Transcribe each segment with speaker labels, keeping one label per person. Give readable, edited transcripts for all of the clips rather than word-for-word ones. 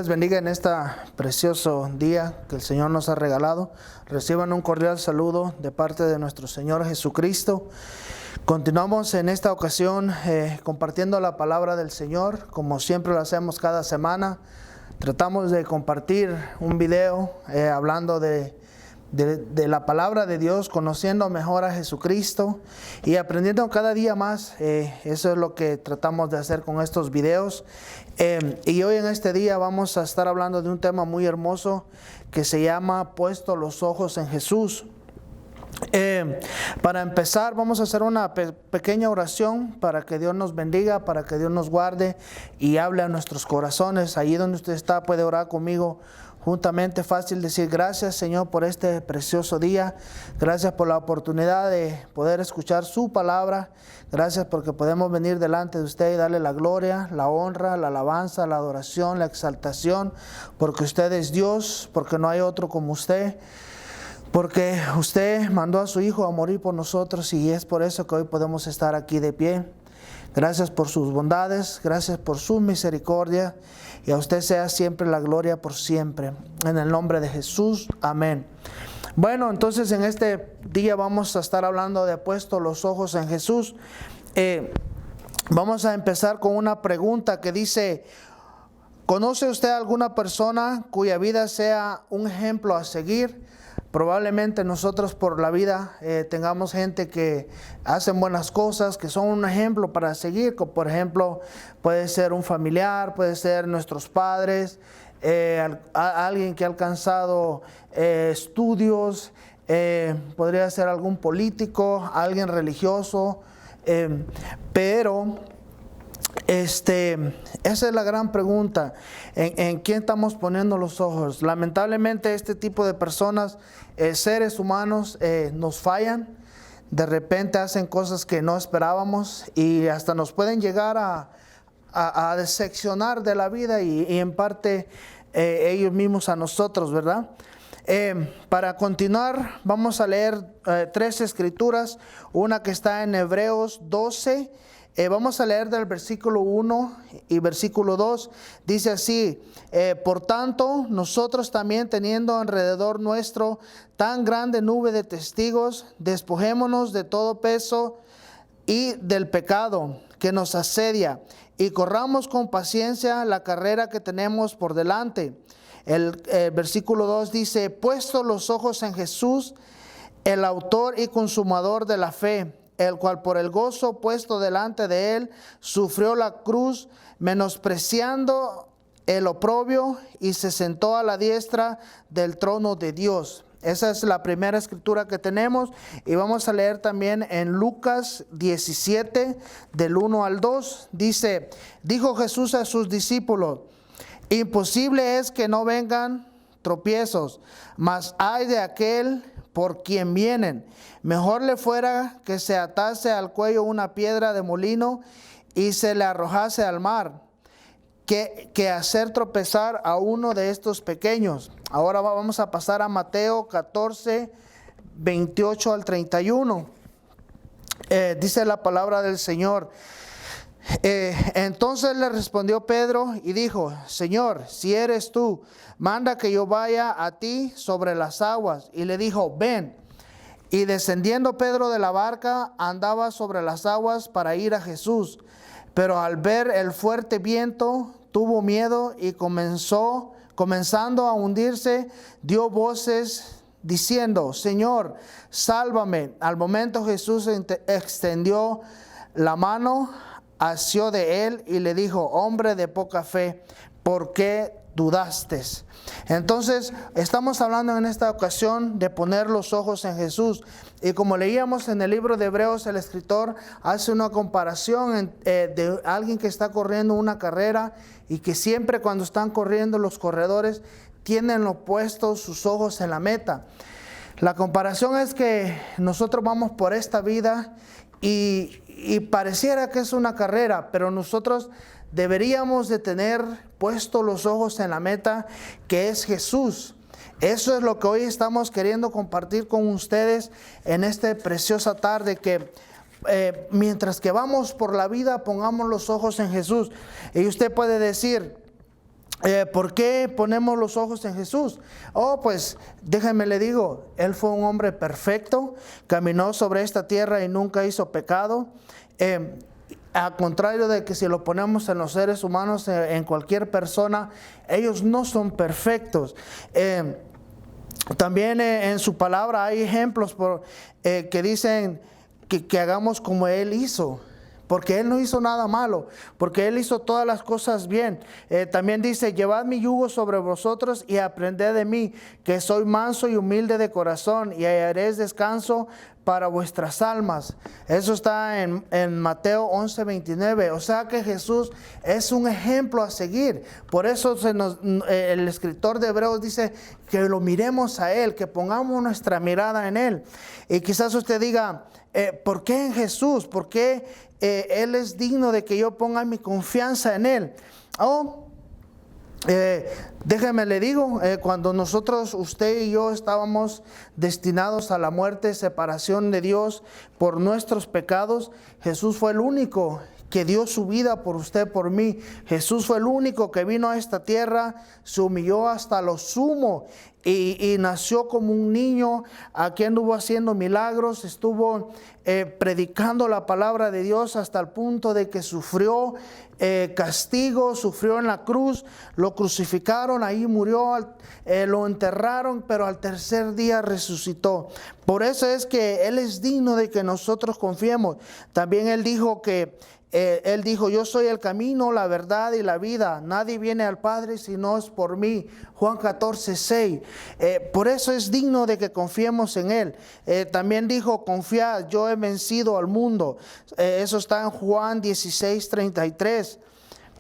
Speaker 1: les bendiga en este precioso día que el Señor nos ha regalado. Reciban un cordial saludo de parte de nuestro Señor Jesucristo. Continuamos en esta ocasión compartiendo la palabra del Señor, como siempre lo hacemos cada semana. Tratamos de compartir un video hablando de la palabra de Dios, conociendo mejor a Jesucristo y aprendiendo cada día más. Eso es lo que tratamos de hacer con estos videos. Y hoy en este día vamos a estar hablando de un tema muy hermoso que se llama Puesto los ojos en Jesús. Para empezar vamos a hacer una pequeña oración para que Dios nos bendiga, para que Dios nos guarde y hable a nuestros corazones. Allí donde usted está puede orar conmigo juntamente. Fácil decir: gracias, Señor, por este precioso día. Gracias por la oportunidad de poder escuchar su palabra. Gracias porque podemos venir delante de usted y darle la gloria, la honra, la alabanza, la adoración, la exaltación, porque usted es Dios, porque no hay otro como usted, porque usted mandó a su Hijo a morir por nosotros, y es por eso que hoy podemos estar aquí de pie. Gracias por sus bondades, gracias por su misericordia, y a usted sea siempre la gloria por siempre. En el nombre de Jesús, amén. Bueno, entonces en este día vamos a estar hablando de puesto los ojos en Jesús. Vamos a empezar con una pregunta que dice: ¿conoce usted alguna persona cuya vida sea un ejemplo a seguir? Probablemente nosotros por la vida tengamos gente que hacen buenas cosas, que son un ejemplo para seguir. Como por ejemplo, puede ser un familiar, puede ser nuestros padres, alguien que ha alcanzado estudios, podría ser algún político, alguien religioso, pero esa es la gran pregunta: ¿en quién estamos poniendo los ojos? Lamentablemente este tipo de personas, seres humanos, nos fallan. De repente hacen cosas que no esperábamos y hasta nos pueden llegar a decepcionar de la vida y en parte ellos mismos a nosotros, ¿verdad? Para continuar vamos a leer 3 escrituras. Una que está en Hebreos 12. Vamos a leer del versículo 1 y versículo 2. Dice así: por tanto, nosotros también, teniendo alrededor nuestro tan grande nube de testigos, despojémonos de todo peso y del pecado que nos asedia, y corramos con paciencia la carrera que tenemos por delante. El versículo 2 dice: puesto los ojos en Jesús, el autor y consumador de la fe, el cual por el gozo puesto delante de él sufrió la cruz, menospreciando el oprobio, y se sentó a la diestra del trono de Dios. Esa es la primera escritura que tenemos. Y vamos a leer también en Lucas 17, del 1 al 2. Dice: dijo Jesús a sus discípulos: imposible es que no vengan tropiezos, mas ay de aquel por quien vienen. Mejor le fuera que se atase al cuello una piedra de molino y se le arrojase al mar, que hacer tropezar a uno de estos pequeños. Ahora vamos a pasar a Mateo 14, 28 al 31. Dice la palabra del Señor: entonces le respondió Pedro y dijo: Señor, si eres tú, manda que yo vaya a ti sobre las aguas. Y le dijo: ven. Y descendiendo Pedro de la barca, andaba sobre las aguas para ir a Jesús. Pero al ver el fuerte viento, tuvo miedo y comenzando a hundirse, dio voces diciendo: Señor, sálvame. Al momento Jesús extendió la mano, asió de él y le dijo: hombre de poca fe, ¿por qué dudaste? Entonces estamos hablando en esta ocasión de poner los ojos en Jesús. Y como leíamos en el libro de Hebreos, el escritor hace una comparación de alguien que está corriendo una carrera, y que siempre cuando están corriendo los corredores tienen puestos sus ojos en la meta. La comparación es que nosotros vamos por esta vida y pareciera que es una carrera, pero nosotros deberíamos de tener puestos los ojos en la meta, que es Jesús. Eso es lo que hoy estamos queriendo compartir con ustedes en esta preciosa tarde, que mientras que vamos por la vida, pongamos los ojos en Jesús. Y usted puede decir: ¿Por qué ponemos los ojos en Jesús? Oh, pues déjenme le digo, Él fue un hombre perfecto, caminó sobre esta tierra y nunca hizo pecado. Al contrario de que si lo ponemos en los seres humanos, en cualquier persona, ellos no son perfectos. También en su palabra hay ejemplos que dicen que hagamos como Él hizo. Porque Él no hizo nada malo, porque Él hizo todas las cosas bien. También dice, llevad mi yugo sobre vosotros y aprended de mí, que soy manso y humilde de corazón, y hallaréis descanso para vuestras almas. Eso está en Mateo 11:29. O sea que Jesús es un ejemplo a seguir. Por eso el escritor de Hebreos dice que lo miremos a Él, que pongamos nuestra mirada en Él. Y quizás usted diga, ¿por qué en Jesús? ¿Por qué Él es digno de que yo ponga mi confianza en Él? Déjeme le digo, cuando nosotros, usted y yo, estábamos destinados a la muerte, separación de Dios por nuestros pecados, Jesús fue el único que dio su vida por usted, por mí. Jesús fue el único que vino a esta tierra, se humilló hasta lo sumo y nació como un niño. Aquí anduvo haciendo milagros, estuvo predicando la palabra de Dios hasta el punto de que sufrió castigo, sufrió en la cruz, lo crucificaron, ahí murió, lo enterraron, pero al tercer día resucitó. Por eso es que Él es digno de que nosotros confiemos. También Él dijo yo soy el camino, la verdad y la vida. Nadie viene al Padre si no es por mí. Juan 14:6. Por eso es digno de que confiemos en Él. También dijo, confiad, yo he vencido al mundo. Eso está en Juan 16:33.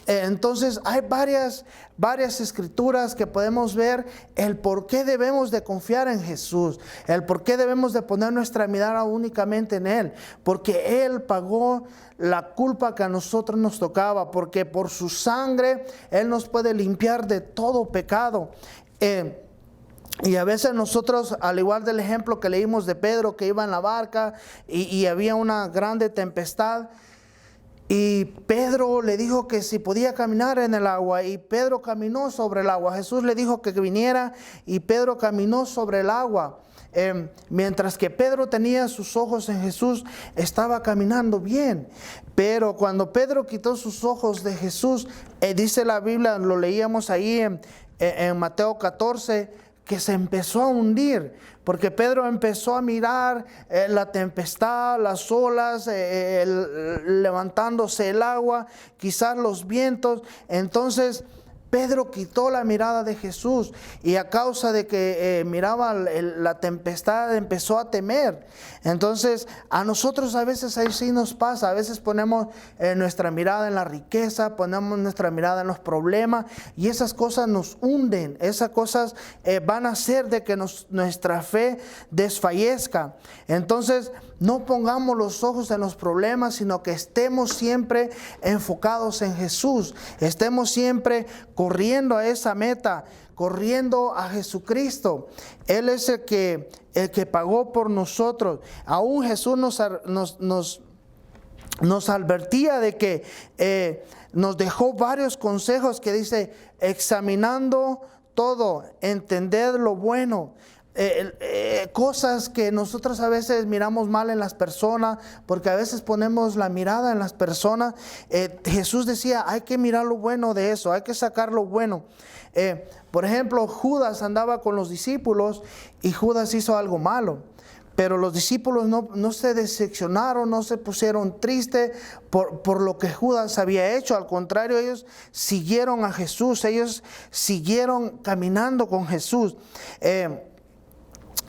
Speaker 1: Entonces hay varias escrituras que podemos ver el por qué debemos de confiar en Jesús, el por qué debemos de poner nuestra mirada únicamente en Él, porque Él pagó la culpa que a nosotros nos tocaba, porque por su sangre Él nos puede limpiar de todo pecado. Y a veces nosotros, al igual del ejemplo que leímos de Pedro, que iba en la barca y había una grande tempestad, y Pedro le dijo que si podía caminar en el agua, y Pedro caminó sobre el agua. Jesús le dijo que viniera y Pedro caminó sobre el agua. Mientras que Pedro tenía sus ojos en Jesús, estaba caminando bien. Pero cuando Pedro quitó sus ojos de Jesús, dice la Biblia, lo leíamos ahí en Mateo 14, que se empezó a hundir, porque Pedro empezó a mirar la tempestad, las olas, levantándose el agua, quizás los vientos. Entonces Pedro quitó la mirada de Jesús y a causa de que miraba la tempestad empezó a temer. Entonces a nosotros a veces ahí sí nos pasa, a veces ponemos nuestra mirada en la riqueza, ponemos nuestra mirada en los problemas y esas cosas nos hunden, esas cosas van a hacer de que nuestra fe desfallezca. Entonces no pongamos los ojos en los problemas, sino que estemos siempre enfocados en Jesús, estemos siempre corriendo a esa meta, corriendo a Jesucristo. Él es el que pagó por nosotros. Aún Jesús nos advertía de que nos dejó varios consejos que dice, examinando todo, entender lo bueno. Cosas que nosotros a veces miramos mal en las personas, porque a veces ponemos la mirada en las personas. Jesús decía, hay que mirar lo bueno de eso, hay que sacar lo bueno. Por ejemplo, Judas andaba con los discípulos y Judas hizo algo malo. Pero los discípulos no se decepcionaron, no se pusieron tristes por lo que Judas había hecho. Al contrario, ellos siguieron a Jesús, ellos siguieron caminando con Jesús.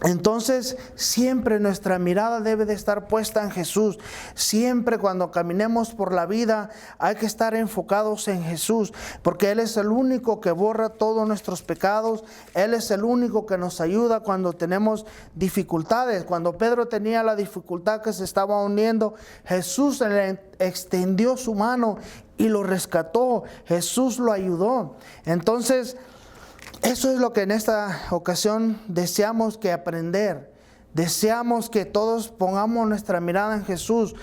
Speaker 1: Entonces siempre nuestra mirada debe de estar puesta en Jesús. Siempre cuando caminemos por la vida hay que estar enfocados en Jesús, porque Él es el único que borra todos nuestros pecados. Él es el único que nos ayuda cuando tenemos dificultades. Cuando Pedro tenía la dificultad que se estaba hundiendo, Jesús le extendió su mano y lo rescató. Jesús lo ayudó. Entonces eso es lo que en esta ocasión deseamos que aprender. Deseamos que todos pongamos nuestra mirada en Jesús.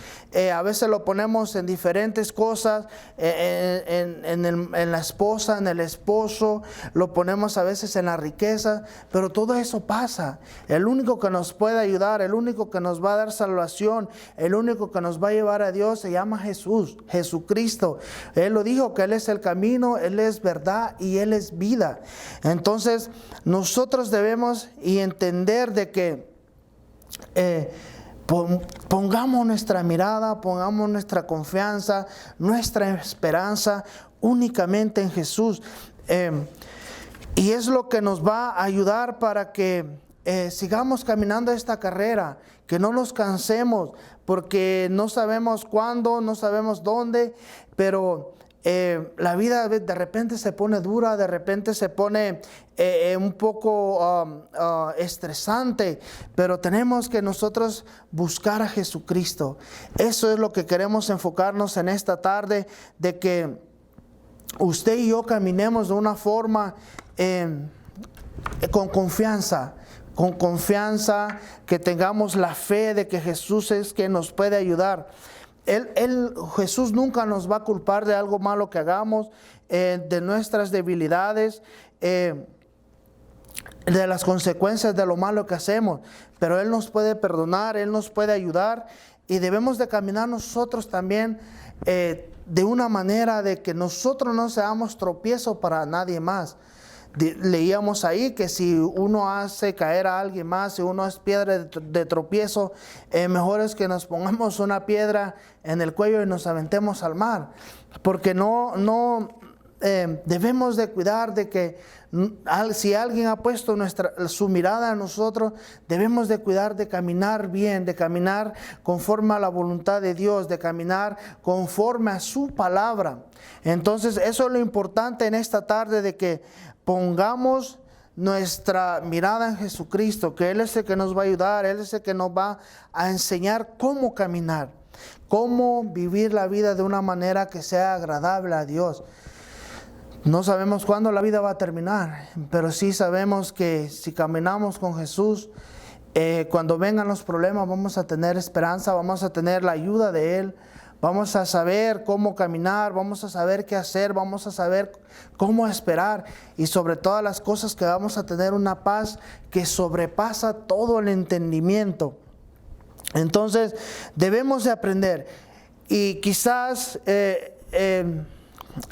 Speaker 1: A veces lo ponemos en diferentes cosas, en la esposa, en el esposo, lo ponemos a veces en la riqueza, pero todo eso pasa. El único que nos puede ayudar, el único que nos va a dar salvación, el único que nos va a llevar a Dios se llama Jesús, Jesucristo. Él lo dijo, que Él es el camino, Él es verdad y Él es vida. Entonces nosotros debemos entender de que pongamos nuestra mirada, pongamos nuestra confianza, nuestra esperanza únicamente en Jesús. Y es lo que nos va a ayudar para que sigamos caminando esta carrera, que no nos cansemos, porque no sabemos cuándo, no sabemos dónde, pero la vida de repente se pone dura, de repente se pone un poco estresante, pero tenemos que nosotros buscar a Jesucristo. Eso es lo que queremos enfocarnos en esta tarde, de que usted y yo caminemos de una forma con confianza, que tengamos la fe de que Jesús es quien nos puede ayudar. Jesús nunca nos va a culpar de algo malo que hagamos, de nuestras debilidades, de las consecuencias de lo malo que hacemos, pero Él nos puede perdonar, Él nos puede ayudar, y debemos de caminar nosotros también de una manera de que nosotros no seamos tropiezo para nadie más. Leíamos ahí que si uno hace caer a alguien más, si uno es piedra de tropiezo, mejor es que nos pongamos una piedra en el cuello y nos aventemos al mar, porque debemos de cuidar de que si alguien ha puesto su mirada en nosotros, debemos de cuidar de caminar bien, de caminar conforme a la voluntad de Dios, de caminar conforme a su palabra. Entonces eso es lo importante en esta tarde, de que pongamos nuestra mirada en Jesucristo, que Él es el que nos va a ayudar, Él es el que nos va a enseñar cómo caminar, cómo vivir la vida de una manera que sea agradable a Dios. No sabemos cuándo la vida va a terminar, pero sí sabemos que si caminamos con Jesús, cuando vengan los problemas vamos a tener esperanza, vamos a tener la ayuda de Él. Vamos a saber cómo caminar, vamos a saber qué hacer, vamos a saber cómo esperar, y sobre todas las cosas que vamos a tener una paz que sobrepasa todo el entendimiento. Entonces debemos de aprender, y quizás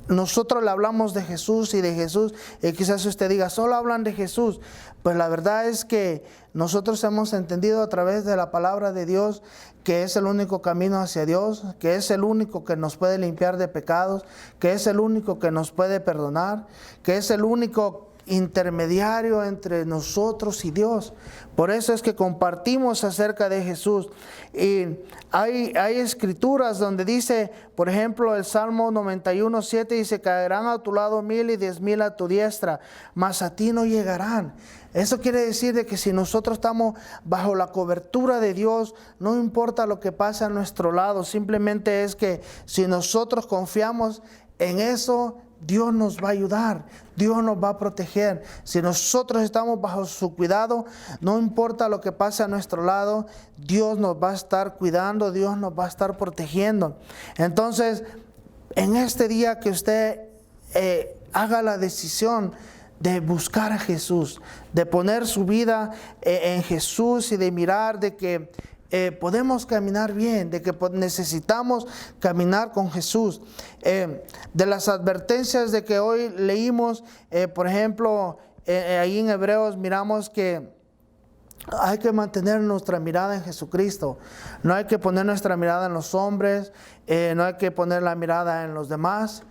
Speaker 1: nosotros le hablamos de Jesús y de Jesús, y quizás usted diga, solo hablan de Jesús. Pues la verdad es que nosotros hemos entendido a través de la palabra de Dios que es el único camino hacia Dios, que es el único que nos puede limpiar de pecados, que es el único que nos puede perdonar, que es el único intermediario entre nosotros y Dios. Por eso es que compartimos acerca de Jesús. Y hay escrituras donde dice, por ejemplo, el Salmo 91:7 dice, caerán a tu lado 1000 y 10,000 a tu diestra, mas a ti no llegarán. Eso quiere decir de que si nosotros estamos bajo la cobertura de Dios, no importa lo que pase a nuestro lado, simplemente es que si nosotros confiamos en eso, Dios nos va a ayudar, Dios nos va a proteger. Si nosotros estamos bajo su cuidado, no importa lo que pase a nuestro lado, Dios nos va a estar cuidando, Dios nos va a estar protegiendo. Entonces, en este día que usted haga la decisión de buscar a Jesús, de poner su vida en Jesús y de mirar de que podemos caminar bien, de que necesitamos caminar con Jesús. De las advertencias de que hoy leímos, por ejemplo, ahí en Hebreos miramos que hay que mantener nuestra mirada en Jesucristo. No hay que poner nuestra mirada en los hombres, no hay que poner la mirada en los demás,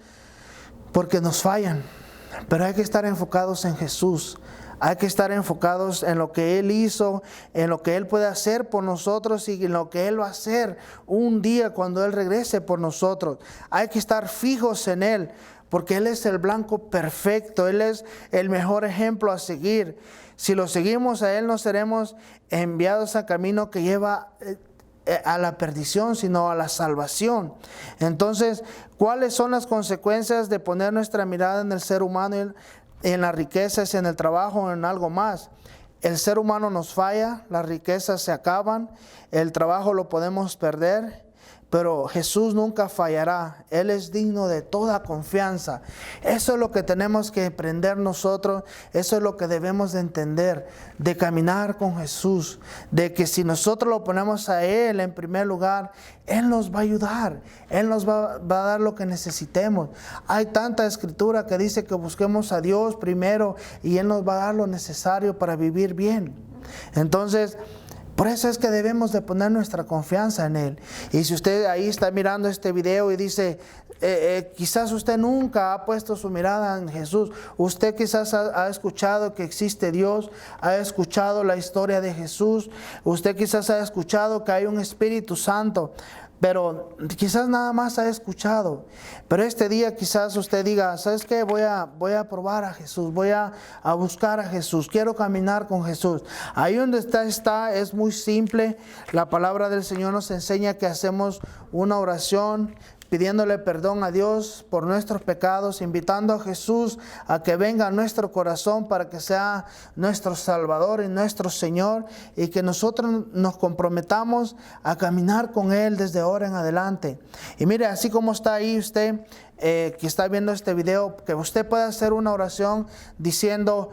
Speaker 1: porque nos fallan. Pero hay que estar enfocados en Jesús. Hay que estar enfocados en lo que Él hizo, en lo que Él puede hacer por nosotros y en lo que Él va a hacer un día cuando Él regrese por nosotros. Hay que estar fijos en Él, porque Él es el blanco perfecto, Él es el mejor ejemplo a seguir. Si lo seguimos a Él, no seremos enviados a camino que lleva a la perdición, sino a la salvación. Entonces, ¿cuáles son las consecuencias de poner nuestra mirada en el ser humano, en las riquezas, en el trabajo, en algo más? el ser humano nos falla, las riquezas se acaban, el trabajo lo podemos perder, pero Jesús nunca fallará. Él es digno de toda confianza. Eso es lo que tenemos que aprender nosotros. Eso es lo que debemos de entender, de caminar con Jesús. De que si nosotros lo ponemos a Él en primer lugar, Él nos va a ayudar. Él nos va a dar lo que necesitemos. Hay tanta escritura que dice que busquemos a Dios primero y Él nos va a dar lo necesario para vivir bien. Entonces, por eso es que debemos de poner nuestra confianza en Él. Y si usted ahí está mirando este video y dice, quizás usted nunca ha puesto su mirada en Jesús. Usted quizás ha escuchado que existe Dios, ha escuchado la historia de Jesús. Usted quizás ha escuchado que hay un Espíritu Santo, pero quizás nada más ha escuchado. Pero este día quizás usted diga, ¿sabes qué? Voy a probar a Jesús, voy a buscar a Jesús, quiero caminar con Jesús. Ahí donde está, es muy simple. La palabra del Señor nos enseña que hacemos una oración pidiéndole perdón a Dios por nuestros pecados, invitando a Jesús a que venga a nuestro corazón para que sea nuestro Salvador y nuestro Señor, y que nosotros nos comprometamos a caminar con Él desde ahora en adelante. Y mire, así como está ahí usted que está viendo este video, que usted pueda hacer una oración diciendo,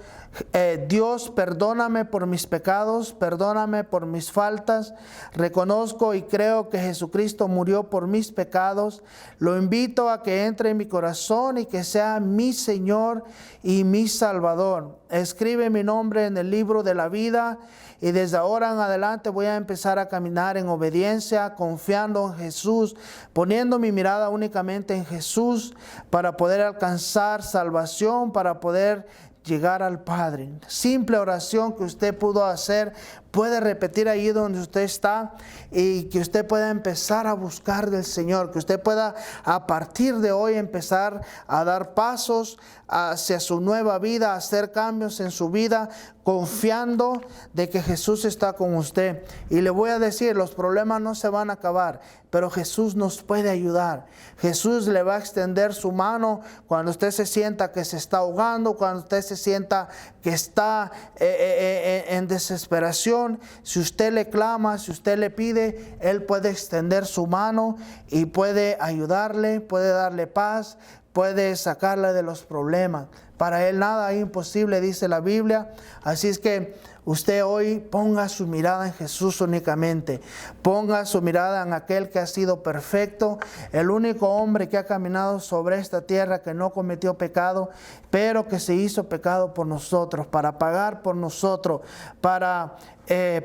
Speaker 1: Dios, perdóname por mis pecados, perdóname por mis faltas, reconozco y creo que Jesucristo murió por mis pecados, lo invito a que entre en mi corazón y que sea mi Señor y mi Salvador. Escribe mi nombre en el libro de la vida y desde ahora en adelante voy a empezar a caminar en obediencia, confiando en Jesús, poniendo mi mirada únicamente en Jesús para poder alcanzar salvación, para poder llegar al Padre. Simple oración que usted pudo hacer, puede repetir ahí donde usted está, y que usted pueda empezar a buscar del Señor, que usted pueda a partir de hoy empezar a dar pasos hacia su nueva vida, a hacer cambios en su vida, confiando de que Jesús está con usted. Y le voy a decir, los problemas no se van a acabar, pero Jesús nos puede ayudar. Jesús le va a extender su mano cuando usted se sienta que se está ahogando, cuando usted se sienta que está en desesperación. Si usted le clama, si usted le pide, Él puede extender su mano y puede ayudarle, puede darle paz, puede sacarle de los problemas. Para Él nada es imposible, dice la Biblia. Así es que usted hoy ponga su mirada en Jesús únicamente. Ponga su mirada en aquel que ha sido perfecto, el único hombre que ha caminado sobre esta tierra, que no cometió pecado, pero que se hizo pecado por nosotros, para pagar por nosotros, para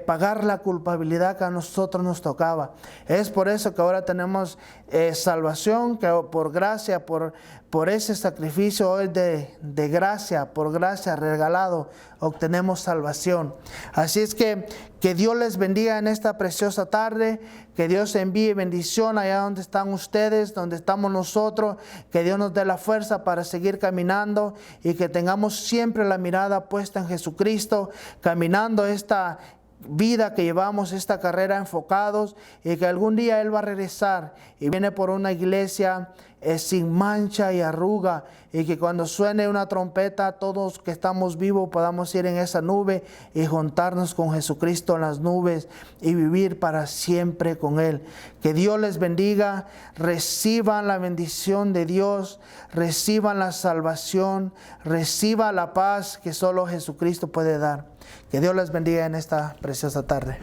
Speaker 1: pagar la culpabilidad que a nosotros nos tocaba. Es por eso que ahora tenemos salvación, que por gracia, por ese sacrificio hoy de gracia, por gracia regalado, obtenemos salvación. Así es que Dios les bendiga en esta preciosa tarde, que Dios envíe bendición allá donde están ustedes, donde estamos nosotros, que Dios nos dé la fuerza para seguir caminando y que tengamos siempre la mirada puesta en Jesucristo, caminando esta vida que llevamos, esta carrera enfocados, y que algún día Él va a regresar y viene por una iglesia sin mancha y arruga, y que cuando suene una trompeta todos que estamos vivos podamos ir en esa nube y juntarnos con Jesucristo en las nubes y vivir para siempre con Él. Que Dios les bendiga, reciban la bendición de Dios, reciban la salvación, reciban la paz que solo Jesucristo puede dar. Que Dios les bendiga en esta preciosa tarde.